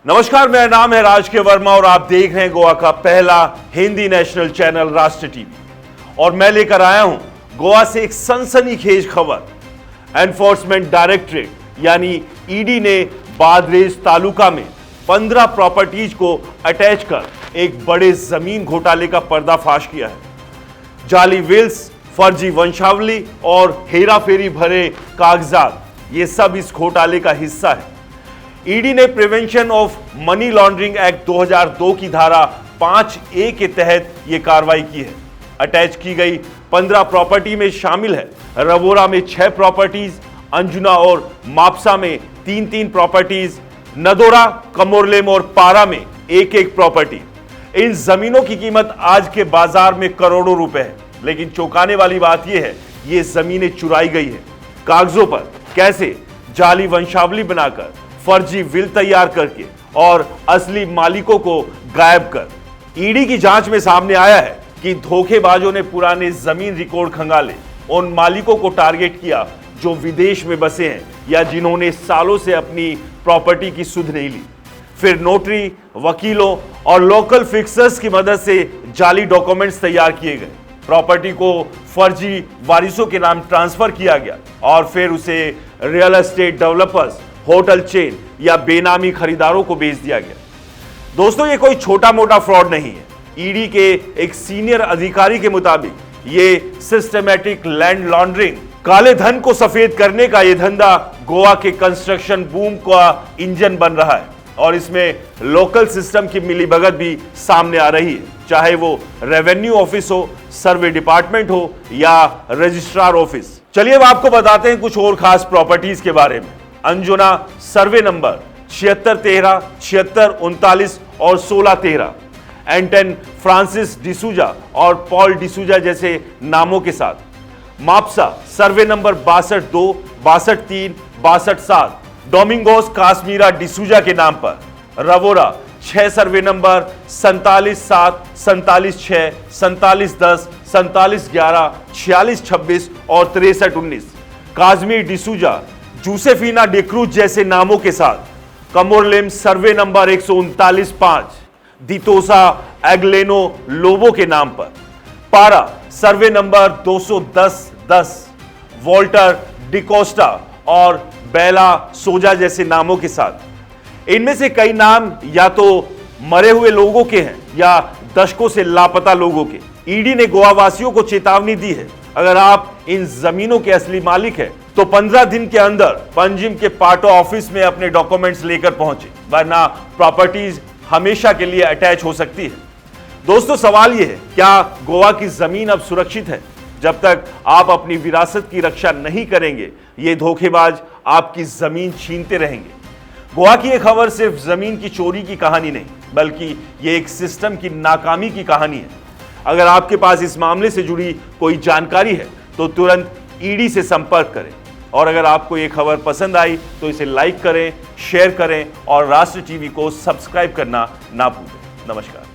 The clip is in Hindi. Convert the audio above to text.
नमस्कार, मेरा नाम है राज के वर्मा और आप देख रहे हैं गोवा का पहला हिंदी नेशनल चैनल राष्ट्र टीवी। और मैं लेकर आया हूं गोवा से एक सनसनीखेज खबर। एनफोर्समेंट डायरेक्टरेट यानी ईडी ने बादरेज तालुका में 15 प्रॉपर्टीज को अटैच कर एक बड़े जमीन घोटाले का पर्दाफाश किया है। जाली विल्स, फर्जी वंशावली और हेराफेरी भरे कागजात, ये सब इस घोटाले का हिस्सा है। ईडी ने prevention of money laundering act 2002 की धारा 5A के तहत यह कार्रवाई की है। अटैच की गई 15 प्रॉपर्टी में शामिल है रवोरा में 6 प्रॉपर्टीज, अंजुना और मापसा में 3-3 प्रॉपर्टीज, नदोरा, कमोरलेम और पारा में 1-1 प्रॉपर्टी। इन जमीनों की कीमत आज के बाजार में करोड़ों रुपए है। लेकिन चौंकाने वाली बात यह है, ये जमीनें चुराई गई है। कागजों पर कैसे? जाली वंशावली बनाकर, फर्जी विल तैयार करके और असली मालिकों को गायब कर। ईडी की जांच में सामने आया है कि धोखेबाजों ने पुराने जमीन रिकॉर्ड खंगाले, उन मालिकों को टारगेट किया जो विदेश में बसे हैं या जिन्होंने सालों से अपनी प्रॉपर्टी की सुध नहीं ली। फिर नोटरी, वकीलों और लोकल फिक्सर्स की मदद से जाली डॉक्यूमेंट्स तैयार किए गए। प्रॉपर्टी को फर्जी वारिसों के नाम ट्रांसफर किया गया और फिर उसे real estate developers, hotel chain या बेनामी खरीदारों को बेच दिया गया। दोस्तों, ये कोई छोटा मोटा फ्रॉड नहीं है। ईडी के एक सीनियर अधिकारी के मुताबिक ये सिस्टमैटिक लैंड लॉन्ड्रिंग, काले धन को सफेद करने का ये धंधा गोवा के कंस्ट्रक्शन बूम का इंजन बन रहा है। और इसमें लोकल सिस्टम की मिलीभगत भी सामने आ रही है, चाहे वो रेवेन्यू ऑफिस हो, सर्वे डिपार्टमेंट हो या रजिस्ट्रार ऑफिस। चलिए अब आपको बताते हैं कुछ और खास प्रॉपर्टीज के बारे में। अंजुना सर्वे नंबर 7613, 7639 और 1613, एंटन फ्रांसिस डिसूजा और पॉल डिसूजा जैसे नामों के साथ। Mapusa survey number 62-2, 62-3, 62-7, Domingos Kashmira D'Souza के नाम पर। रवोरा 6 सर्वे नंबर 47-7, 47-6, 47-10, 47-11, 46-26 और 63-19, काश्मीर डिसूजा जूसेफिना डिक्रूज जैसे नामों के साथ। कमोरलेम सर्वे नंबर 139-5, दितोसा एग्लेनो लोबो के नाम पर। पारा सर्वे नंबर 210-10, वॉल्टर डिकोस्टा और बेला सोजा जैसे नामों के साथ। इनमें से कई नाम या तो मरे हुए लोगों के हैं या दशकों से लापता लोगों के। ईडी ने गोवा वासियों को चेतावनी दी है, अगर आप इन जमीनों के असली मालिक हैं तो 15 दिन के अंदर पंजिम के पाटो ऑफिस में अपने डॉक्यूमेंट्स लेकर पहुंचे, वरना प्रॉपर्टीज हमेशा के लिए अटैच हो सकती है। दोस्तों, सवाल यह है, क्या गोवा की जमीन अब सुरक्षित है? जब तक आप अपनी विरासत की रक्षा नहीं करेंगे, ये धोखेबाज आपकी जमीन छीनते रहेंगे। गोवा की यह खबर सिर्फ जमीन की चोरी की कहानी नहीं, बल्कि यह एक सिस्टम की नाकामी की कहानी है। अगर आपके पास इस मामले से जुड़ी कोई जानकारी है तो तुरंत ईडी से संपर्क करें। और अगर आपको ये खबर पसंद आई तो इसे लाइक करें, शेयर करें और राष्ट्र टीवी को सब्सक्राइब करना ना भूलें। नमस्कार।